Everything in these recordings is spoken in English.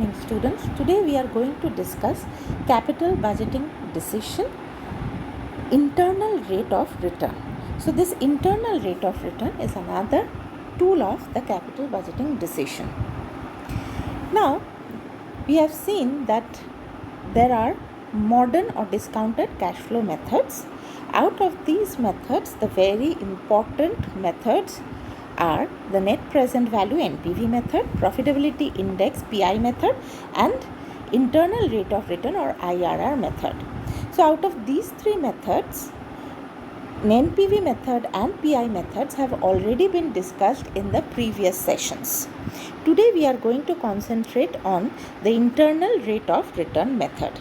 Morning students, today we are going to discuss capital budgeting decision, internal rate of return. So this internal rate of return is another tool of the capital budgeting decision. Now we have seen that there are modern or discounted cash flow methods. Out of these methods, the very important methods are the net present value NPV method, profitability index PI method, and internal rate of return or IRR method. So out of these three methods, NPV method and PI methods have already been discussed in the previous sessions. Today we are going to concentrate on the internal rate of return method.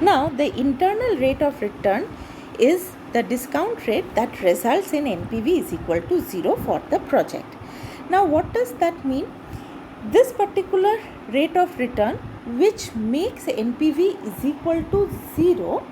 Now the internal rate of return is the discount rate that results in NPV is equal to 0 for the project. Now what does that mean? This particular rate of return which makes NPV is equal to 0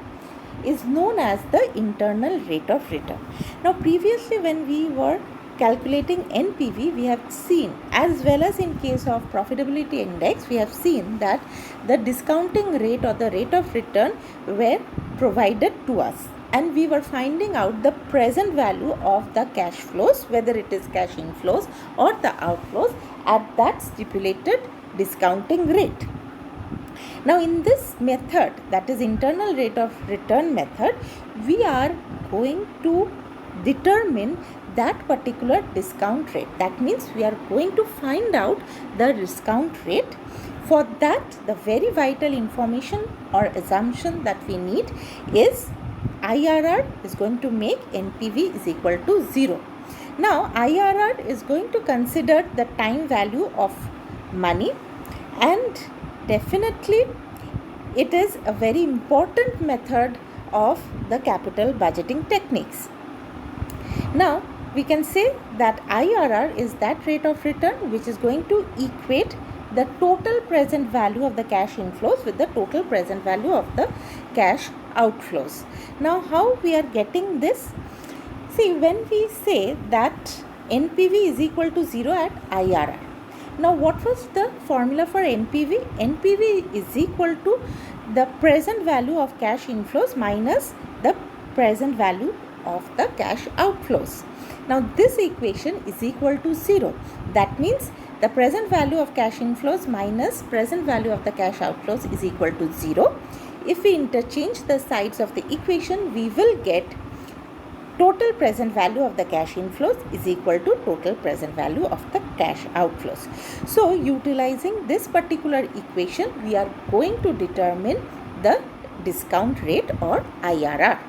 is known as the internal rate of return. Now previously when we were calculating NPV, we have seen, as well as in case of profitability index, we have seen that the discounting rate or the rate of return were provided to us, and we were finding out the present value of the cash flows, whether it is cash inflows or the outflows at that stipulated discounting rate. Now in this method, that is internal rate of return method, we are going to determine that particular discount rate. That means we are going to find out the discount rate. For that, the very vital information or assumption that we need is IRR is going to make NPV is equal to 0. Now IRR is going to consider the time value of money, and definitely it is a very important method of the capital budgeting techniques. Now we can say that IRR is that rate of return which is going to equate the total present value of the cash inflows with the total present value of the cash outflows. Now how we are getting this? See, when we say that NPV is equal to 0 at IRR. Now what was the formula for NPV? NPV is equal to the present value of cash inflows minus the present value of the cash outflows. Now this equation is equal to 0. That means the present value of cash inflows minus present value of the cash outflows is equal to 0. If we interchange the sides of the equation, we will get total present value of the cash inflows is equal to total present value of the cash outflows. So utilizing this particular equation, we are going to determine the discount rate or IRR.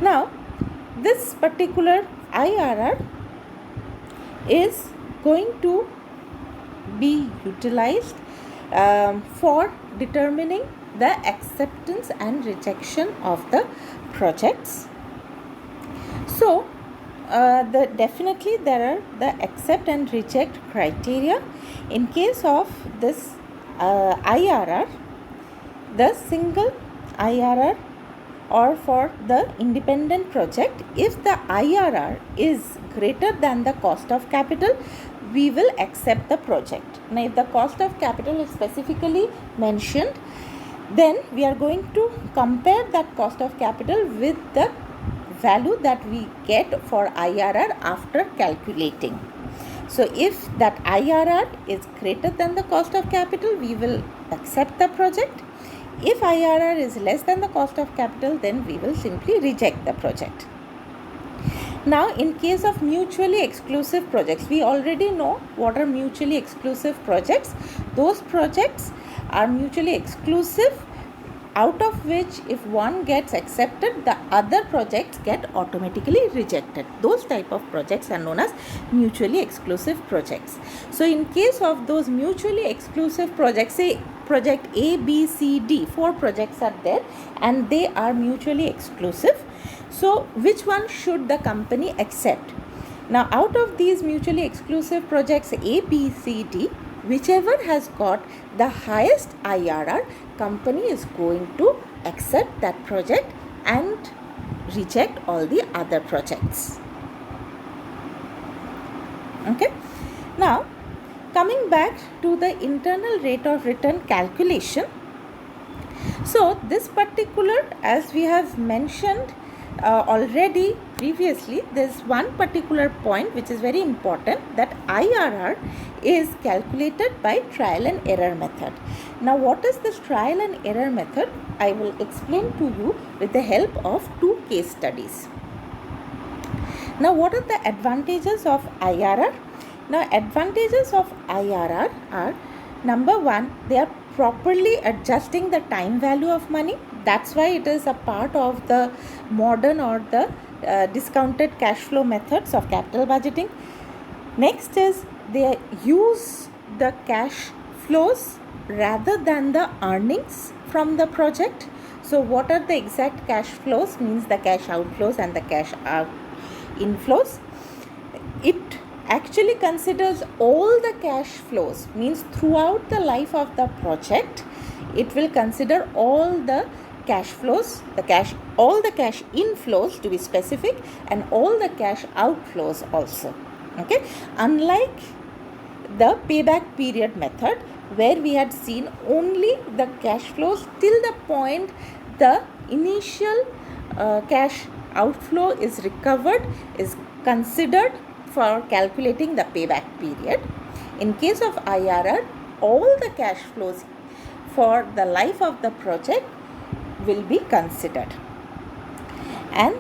Now this particular IRR is going to be utilized for determining the acceptance and rejection of the projects. So definitely there are the accept and reject criteria. In case of this IRR, the single IRR or for the independent project, if the IRR is greater than the cost of capital, we will accept the project. Now if the cost of capital is specifically mentioned, then we are going to compare that cost of capital with the value that we get for IRR after calculating. So if that IRR is greater than the cost of capital, we will accept the project. If IRR is less than the cost of capital, then we will simply reject the project. Now in case of mutually exclusive projects, we already know what are mutually exclusive projects. Those projects are mutually exclusive, out of which if one gets accepted, the other projects get automatically rejected. Those type of projects are known as mutually exclusive projects. So in case of those mutually exclusive projects, say project A, B, C, D, 4 projects are there and they are mutually exclusive. So which one should the company accept? Now out of these mutually exclusive projects A, B, C, D, whichever has got the highest IRR, company is going to accept that project and reject all the other projects. Okay. Now, coming back to the internal rate of return calculation. So this particular, as we have mentioned already previously, there's one particular point which is very important, that IRR is calculated by trial and error method. Now what is this trial and error method? I will explain to you with the help of two case studies. Now what are the advantages of IRR? Now advantages of IRR are, number one, they are properly adjusting the time value of money. That's why it is a part of the modern or the discounted cash flow methods of capital budgeting. Next is they use the cash flows rather than the earnings from the project. So what are the exact cash flows? Means the cash outflows and the cash inflows. It actually considers all the cash flows, means throughout the life of the project it will consider all the cash flows, all the cash inflows to be specific, and all the cash outflows also. Okay, unlike the payback period method, where we had seen only the cash flows till the point the initial cash outflow is recovered is considered for calculating the payback period. In case of IRR, all the cash flows for the life of the project will be considered. And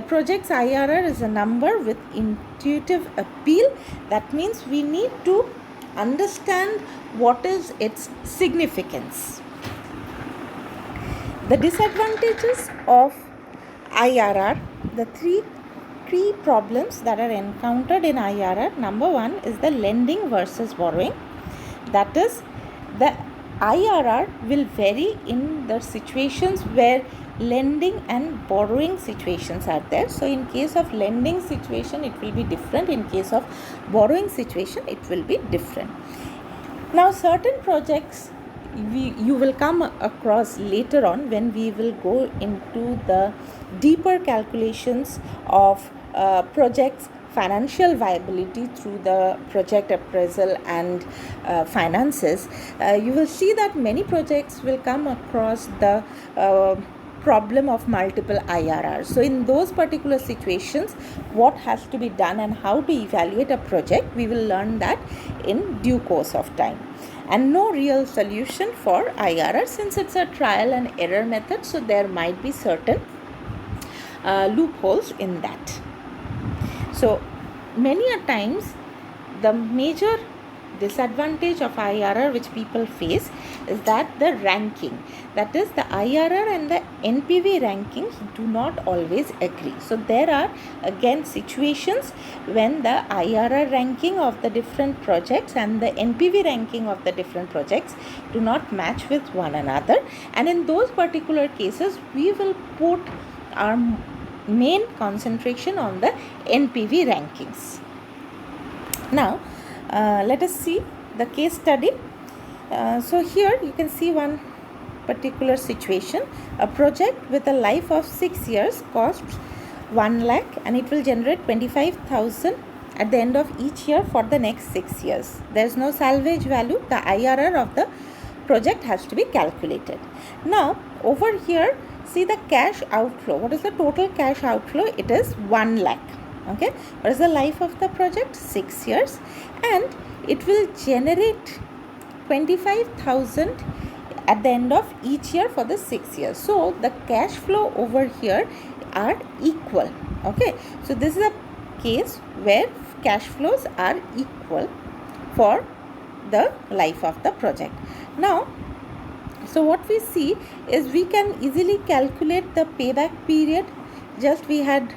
project's IRR is a number with intuitive appeal. That means we need to understand what is its significance. The disadvantages of IRR, the three problems that are encountered in IRR. Number one is the lending versus borrowing. That is, the IRR will vary in the situations where lending and borrowing situations are there. So in case of lending situation it will be different, in case of borrowing situation it will be different. Now certain projects you will come across later on when we will go into the deeper calculations of projects financial viability through the project appraisal and finances. You will see that many projects will come across the problem of multiple IRRs. So in those particular situations, what has to be done and how to evaluate a project, we will learn that in due course of time. And no real solution for IRR, since it's a trial and error method, so there might be certain loopholes in that. So many a times the major disadvantage of IRR which people face is that the ranking, that is the IRR and the NPV rankings do not always agree. So there are again situations when the IRR ranking of the different projects and the NPV ranking of the different projects do not match with one another, and in those particular cases we will put our main concentration on the NPV rankings. Now let us see the case study. So here you can see one particular situation. A project with a life of 6 years costs 1 lakh and it will generate 25,000 at the end of each year for the next 6 years. There is no salvage value. The IRR of the project has to be calculated. Now over here, see the cash outflow. What is the total cash outflow? It is 1 lakh. Okay, what is the life of the project? 6 years, and it will generate 25,000 at the end of each year for the 6 years. So the cash flow over here are equal. Okay, so this is a case where cash flows are equal for the life of the project. Now, so what we see is we can easily calculate the payback period. Just we had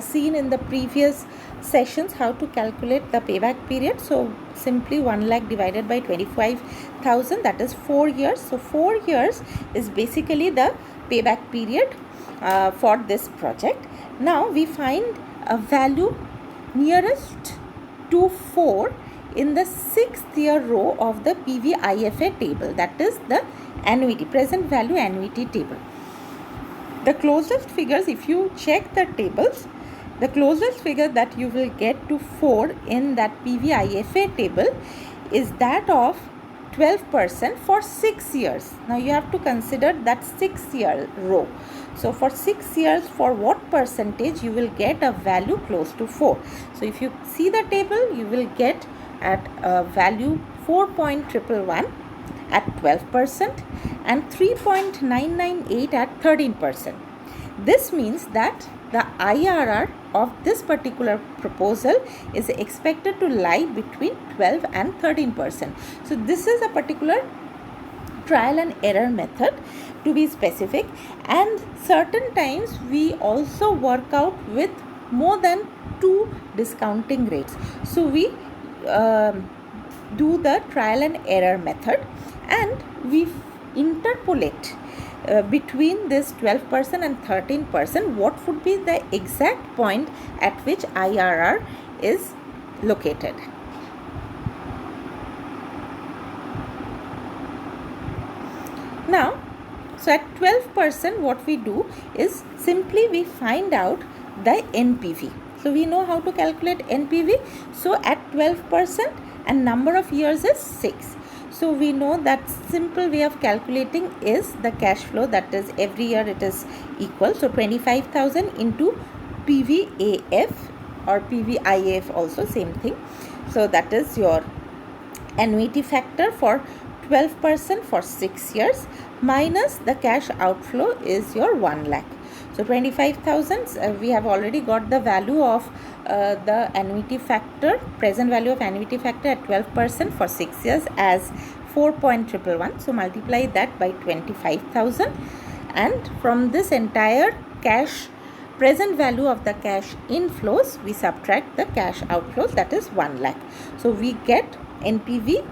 seen in the previous sessions how to calculate the payback period. So simply 1 lakh divided by 25,000, that is 4 years. So 4 years is basically the payback period for this project. Now we find a value nearest to 4 in the 6th year row of the PVIFA table, that is the annuity, present value annuity table. The closest figures, if you check the tables, the closest figure that you will get to 4 in that PVIFA table is that of 12% for 6 years. Now you have to consider that 6-year row. So for 6 years, for what percentage you will get a value close to 4. So if you see the table, you will get at a value 4.111 at 12% and 3.998 at 13%. This means that the IRR of this particular proposal is expected to lie between 12 and 13%. So this is a particular trial and error method, to be specific, and certain times we also work out with more than 2 discounting rates. So we do the trial and error method and we interpolate between this 12% and 13%, what would be the exact point at which IRR is located. Now, so at 12%, what we do is simply we find out the NPV. So we know how to calculate NPV. So at 12% and number of years is 6. So we know that simple way of calculating is the cash flow, that is every year it is equal. So 25,000 into PVAF or PVIF also same thing. So that is your annuity factor for 12% for 6 years minus the cash outflow is your 1 lakh. So 25,000 we have already got the value of the annuity factor, present value of annuity factor at 12% for 6 years as 4.111. So multiply that by 25,000 and from this entire cash present value of the cash inflows we subtract the cash outflows, that is 1 lakh. So we get NPV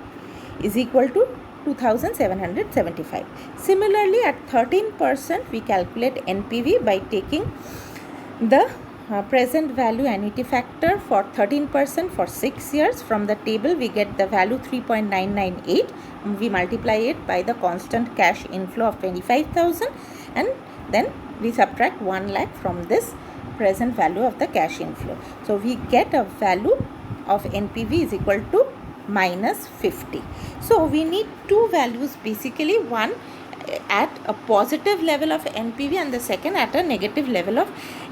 is equal to 2,775. Similarly at 13% we calculate NPV by taking the present value annuity factor for 13% for 6 years. From the table we get the value 3.998. We multiply it by the constant cash inflow of 25,000 and then we subtract 1 lakh from this present value of the cash inflow. So we get a value of NPV is equal to minus 50. So we need two values basically, one at a positive level of NPV and the second at a negative level of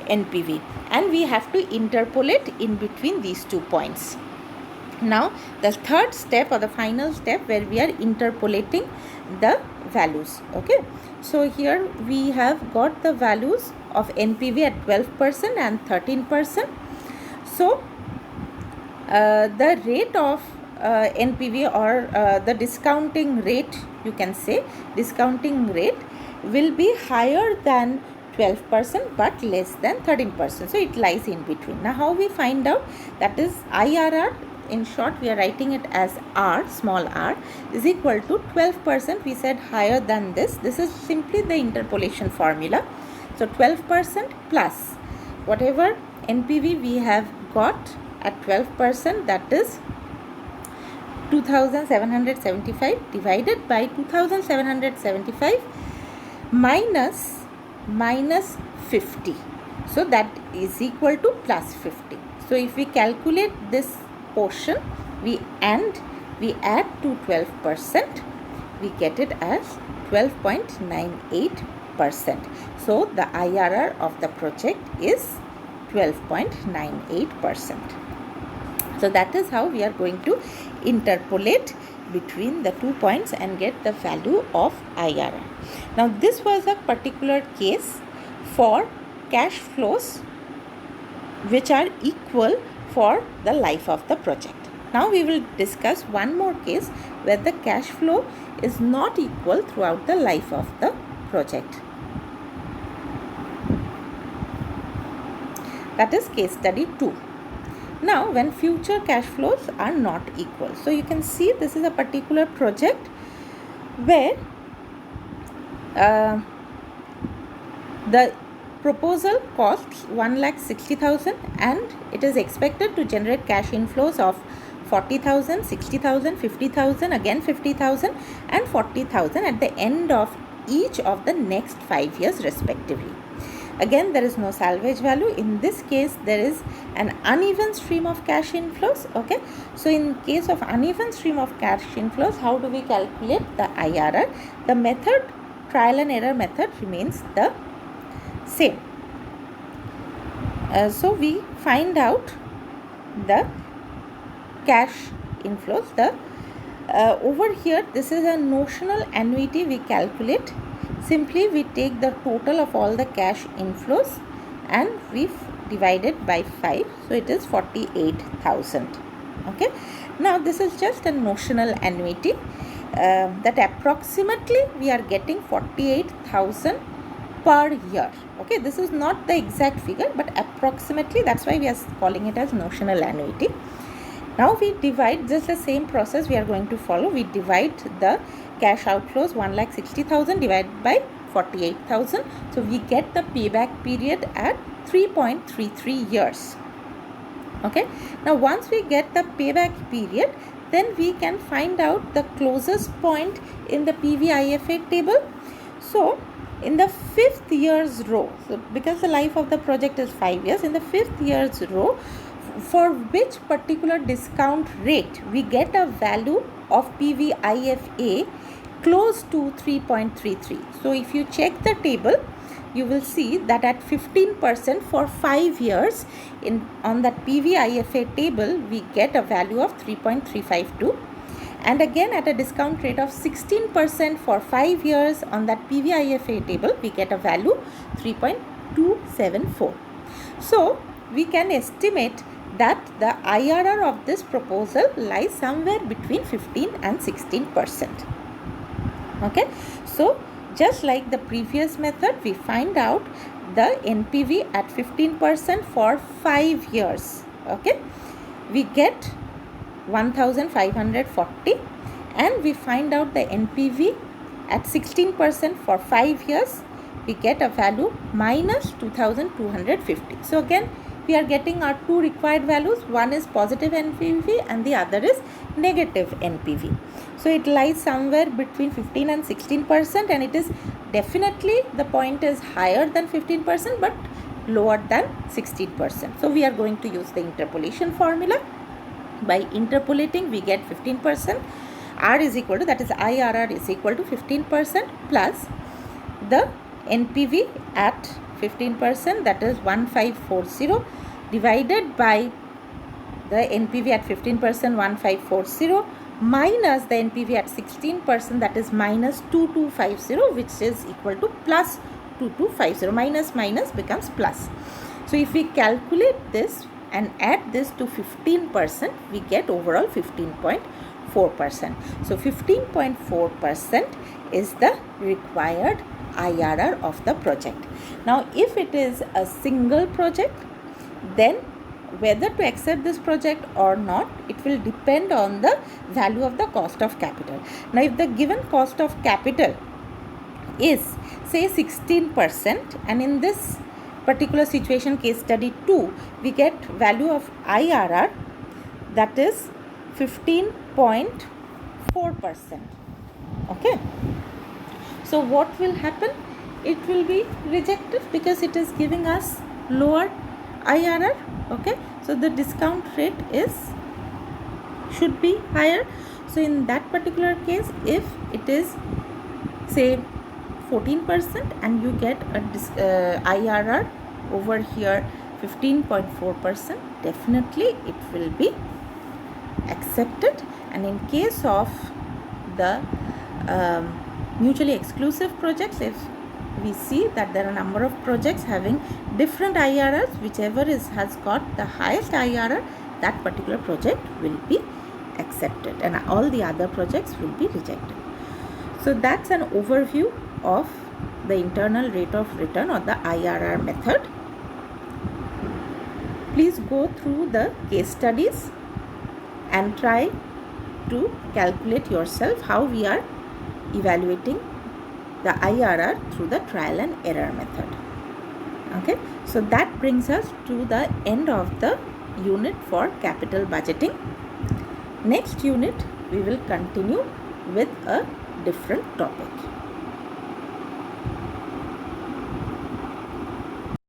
NPV, and we have to interpolate in between these 2 points. Now the third step or the final step where we are interpolating the values. Okay, so here we have got the values of NPV at 12% and 13%. So the rate of NPV or the discounting rate, you can say discounting rate will be higher than 12% but less than 13%. So it lies in between. Now how we find out? That is IRR. In short, we are writing it as R, small r, is equal to 12%. We said higher than this. This is simply the interpolation formula. So 12% plus whatever NPV we have got at 12%, that is 2,775 divided by 2,775 minus 50. So that is equal to plus 50. So if we calculate this portion, we add to 12%, we get it as 12.98%. So the IRR of the project is 12.98%. So that is how we are going to interpolate between the 2 points and get the value of IRR. Now this was a particular case for cash flows which are equal for the life of the project. Now we will discuss one more case where the cash flow is not equal throughout the life of the project. That is case study 2. Now when future cash flows are not equal. So you can see this is a particular project where the proposal costs 1,60,000 and it is expected to generate cash inflows of 40,000, 60,000, 50,000, again 50,000 and 40,000 at the end of each of the next 5 years respectively. Again, there is no salvage value. In this case, there is an uneven stream of cash inflows. Okay, so in case of uneven stream of cash inflows, how do we calculate the IRR? The method, trial and error method, remains the same. So we find out the cash inflows. The over here, this is a notional annuity we calculate. Simply we take the total of all the cash inflows and we divide it by 5. So it is 48,000. Okay. Now this is just a notional annuity that approximately we are getting 48,000 per year. Okay, this is not the exact figure, but approximately, that's why we are calling it as notional annuity. Now we divide, just the same process we are going to follow. We divide the cash outflows 1,60,000 divided by 48,000. So we get the payback period at 3.33 years. Okay, now once we get the payback period, then we can find out the closest point in the PVIFA table. So in the 5th year's row, so because the life of the project is 5 years, in the 5th year's row, for which particular discount rate we get a value of PVIFA close to 3.33. So if you check the table, you will see that at 15% for 5 years on that PVIFA table, we get a value of 3.352. And again at a discount rate of 16% for 5 years on that PVIFA table, we get a value 3.274. So we can estimate that the IRR of this proposal lies somewhere between 15 and 16%. Okay, so just like the previous method, we find out the NPV at 15% for 5 years. Okay, we get 1,540 and we find out the NPV at 16% for 5 years, we get a value minus 2,250. So again, we are getting our two required values. One is positive NPV and the other is negative NPV. So it lies somewhere between 15 and 16%, and it is definitely, the point is higher than 15% but lower than 16%. So we are going to use the interpolation formula. By interpolating, we get 15%. R is equal to, that is IRR is equal to 15% plus the NPV at 15%, that is 1540, divided by the NPV at 15%, 1540, minus the NPV at 16%, that is minus 2250, which is equal to plus 2250. Minus minus becomes plus. So if we calculate this and add this to 15%, we get overall 15.4%. So 15.4% is the required IRR of the project. Now if it is a single project, then whether to accept this project or not, it will depend on the value of the cost of capital. Now if the given cost of capital is say 16%, and in this particular situation, case study 2, we get value of IRR that is 15.4%. okay, so what will happen? It will be rejected because it is giving us lower IRR. Okay, so the discount rate should be higher. So in that particular case, if it is say 14% and you get a IRR over here 15.4%, definitely it will be accepted. And in case of the mutually exclusive projects, if we see that there are a number of projects having different IRRs, whichever has got the highest IRR, that particular project will be accepted and all the other projects will be rejected. So that's an overview of the internal rate of return or the IRR method. Please go through the case studies and try to calculate yourself how we are evaluating the IRR through the trial and error method. Okay, so that brings us to the end of the unit for capital budgeting. Next unit we will continue with a different topic.